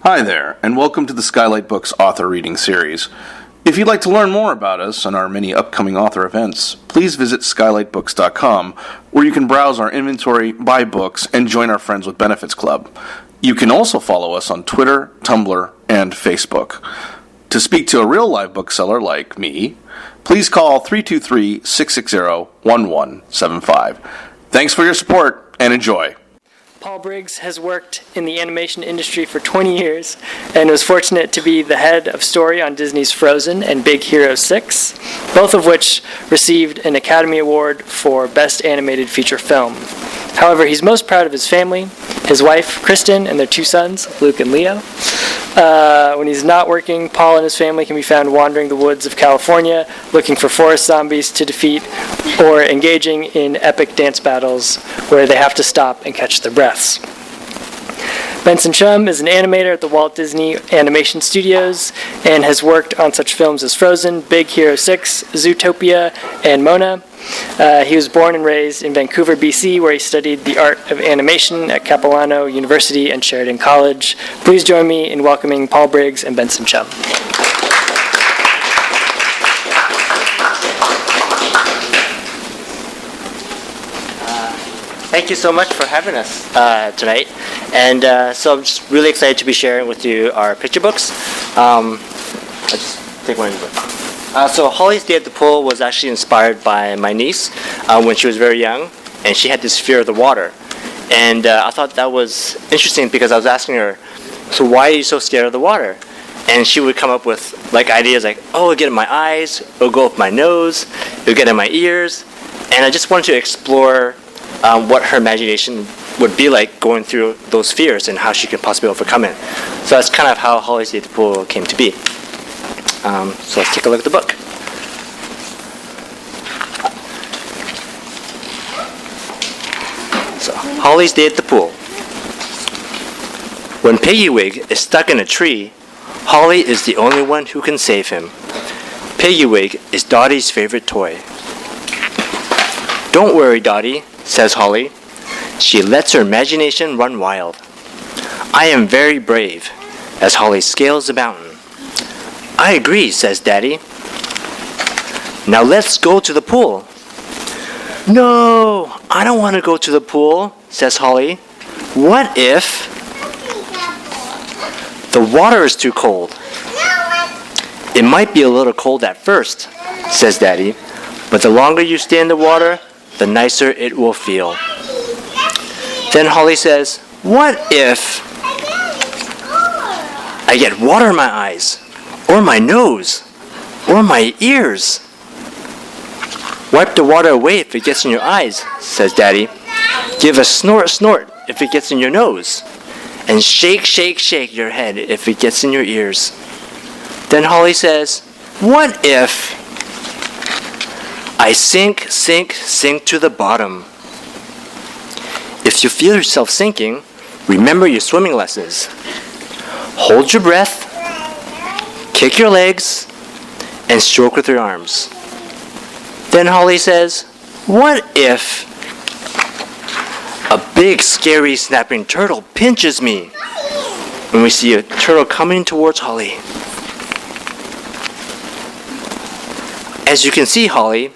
Hi there, and welcome to the Skylight Books author reading series. If you'd like to learn more about us and our many upcoming author events, please visit skylightbooks.com, where you can browse our inventory, buy books, and join our Friends with Benefits Club. You can also follow us on Twitter, Tumblr, and Facebook. To speak to a real live bookseller like me, please call 323-660-1175. Thanks for your support, and enjoy. Paul Briggs has worked in the animation industry for 20 years and was fortunate to be the head of story on Disney's Frozen and Big Hero 6, both of which received an Academy Award for Best Animated Feature Film. However, he's most proud of his family, his wife, Kristen, and their two sons, Luke and Leo. When he's not working, Paul and his family can be found wandering the woods of California, looking for forest zombies to defeat, or engaging in epic dance battles where they have to stop and catch their breaths. Benson Shum is an animator at the Walt Disney Animation Studios and has worked on such films as Frozen, Big Hero 6, Zootopia, and Mona. He was born and raised in Vancouver, BC, where he studied the art of animation at Capilano University and Sheridan College. Please join me in welcoming Paul Briggs and Benson Shum. Thank you so much for having us tonight. And so I'm just really excited to be sharing with you our picture books. I'll just take one of the books. So Holly's Day at the Pool was actually inspired by my niece when she was very young, and she had this fear of the water. And I thought that was interesting because I was asking her, so why are you so scared of the water? And she would come up with like ideas like, oh, it'll get in my eyes, it'll go up my nose, it'll get in my ears. And I just wanted to explore what her imagination would be like going through those fears and how she could possibly overcome it. So that's kind of how Holly's Day at the Pool came to be. So let's take a look at the book. So, Holly's Day at the Pool. When Piggywig is stuck in a tree, Holly is the only one who can save him. Piggywig is Dottie's favorite toy. Don't worry, Dottie, says Holly. She lets her imagination run wild. I am very brave, as Holly scales the mountain. I agree, says Daddy. Now let's go to the pool. No, I don't want to go to the pool, says Holly. What if the water is too cold? It might be a little cold at first, says Daddy, but the longer you stay in the water, the nicer it will feel. Then Holly says, what if I get water in my eyes, or my nose, or my ears? Wipe the water away if it gets in your eyes, says Daddy. Give a snort if it gets in your nose, and shake your head if it gets in your ears. Then Holly says, what if I sink to the bottom? If you feel yourself sinking, remember your swimming lessons. Hold your breath, kick your legs, and stroke with your arms. Then Holly says, what if a big, scary, snapping turtle pinches me? And we see a turtle coming towards Holly. As you can see, Holly,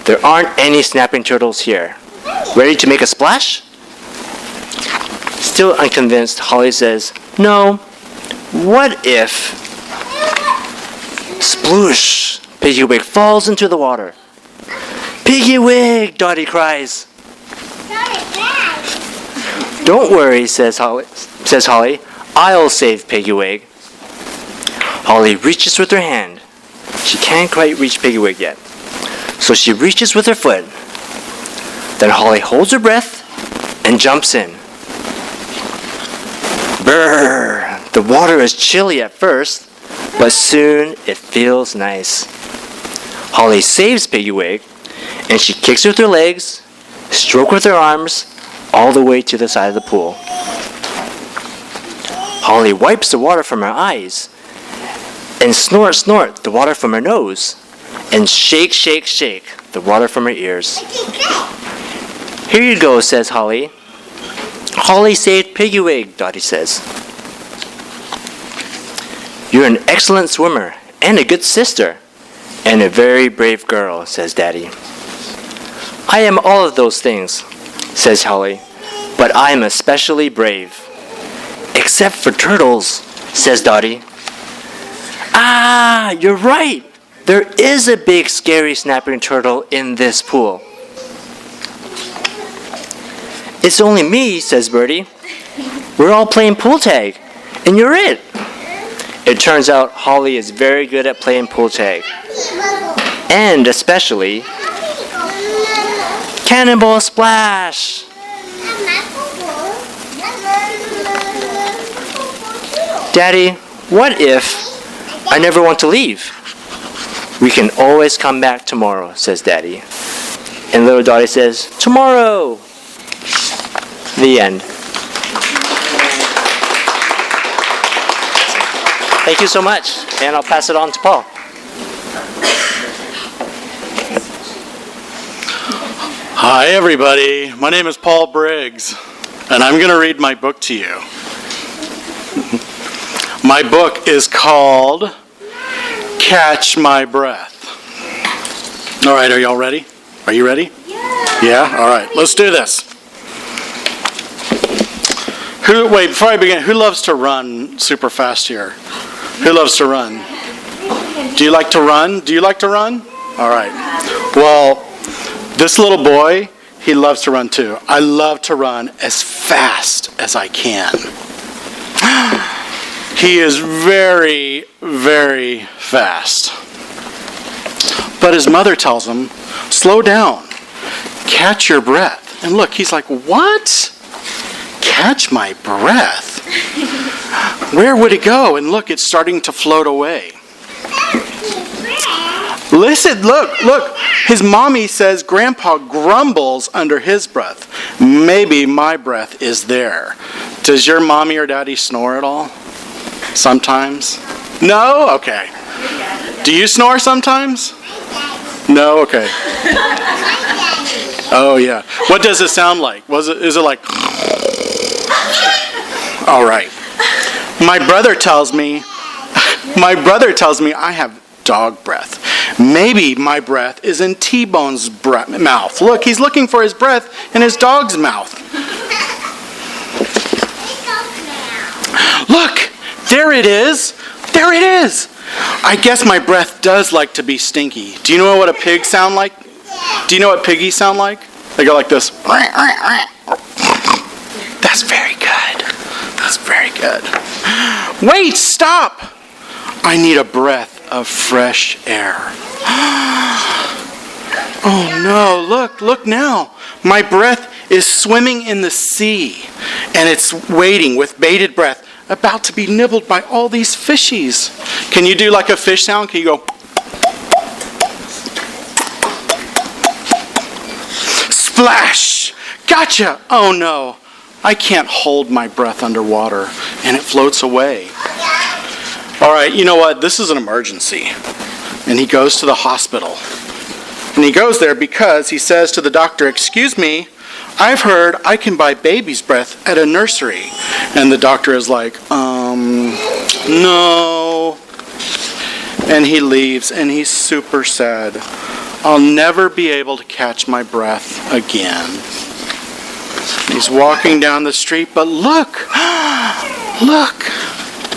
there aren't any snapping turtles here. Ready to make a splash? Still unconvinced, Holly says, no. What if... Sploosh! Piggywig falls into the water. Piggywig! Dottie cries. Don't worry, says Holly. I'll save Piggywig. Holly reaches with her hand. She can't quite reach Piggywig yet, so she reaches with her foot. Then Holly holds her breath and jumps in. Brrr! The water is chilly at first, but soon it feels nice. Holly saves Piggywig, and she kicks with her legs, strokes with her arms, all the way to the side of the pool. Holly wipes the water from her eyes, and snort the water from her nose, and shake the water from her ears. Here you go, says Holly. Holly saved Piggywig, Dottie says. You're an excellent swimmer and a good sister and a very brave girl, says Daddy. I am all of those things, says Holly, but I am especially brave. Except for turtles, says Dottie. Ah, you're right. There is a big, scary snapping turtle in this pool. It's only me, says Birdie. We're all playing pool tag, and you're it. It turns out Holly is very good at playing pool tag. And especially Cannonball Splash! Daddy, what if I never want to leave? We can always come back tomorrow, says Daddy. And little Dottie says, tomorrow! The end. Thank you so much, and I'll pass it on to Paul. Hi everybody, my name is Paul Briggs, and I'm going to read my book to you. My book is called Catch My Breath. All right, are y'all ready? Are you ready? Yeah? All right, let's do this. Before I begin, who loves to run super fast here? Who loves to run? Do you like to run? Do you like to run? All right. Well, this little boy, he loves to run too. I love to run as fast as I can. He is very, very fast. But his mother tells him, slow down, catch your breath. And look, he's like, what? Catch my breath? Where would it go? And look, it's starting to float away. Listen, look. His mommy says Grandpa grumbles under his breath. Maybe my breath is there. Does your mommy or daddy snore at all? Sometimes? No? Okay. Do you snore sometimes? No? Okay. Oh, yeah. What does it sound like? Is it like... All right. My brother tells me I have dog breath. Maybe my breath is in T-Bone's mouth. Look, he's looking for his breath in his dog's mouth. Look, there it is. There it is. I guess my breath does like to be stinky. Do you know what a pig sound like? Do you know what piggies sound like? They go like this. That's very good. That's very good. Wait, stop. I need a breath of fresh air. Oh no, look now. My breath is swimming in the sea, and it's waiting with bated breath, about to be nibbled by all these fishies. Can you do like a fish sound? Can you go? Splash! Gotcha! Oh no, I can't hold my breath underwater, and it floats away. All right, you know what? This is an emergency. And he goes to the hospital. And he goes there because he says to the doctor, excuse me, I've heard I can buy baby's breath at a nursery. And the doctor is like, no. And he leaves, and he's super sad. I'll never be able to catch my breath again. He's walking down the street, but look,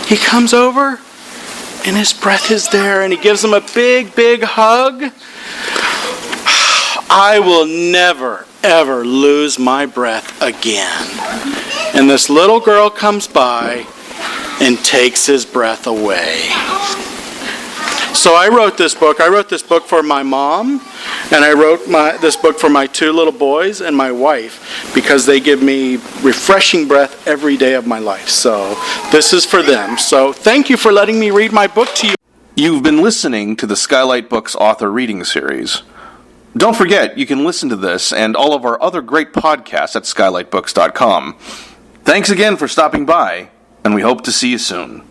he comes over, and his breath is there, and he gives him a big, big hug. I will never, ever lose my breath again. And this little girl comes by and takes his breath away. So I wrote this book. I wrote this book for my mom, and I wrote this book for my two little boys and my wife, because they give me refreshing breath every day of my life. So this is for them. So thank you for letting me read my book to you. You've been listening to the Skylight Books author reading series. Don't forget, you can listen to this and all of our other great podcasts at skylightbooks.com. Thanks again for stopping by, and we hope to see you soon.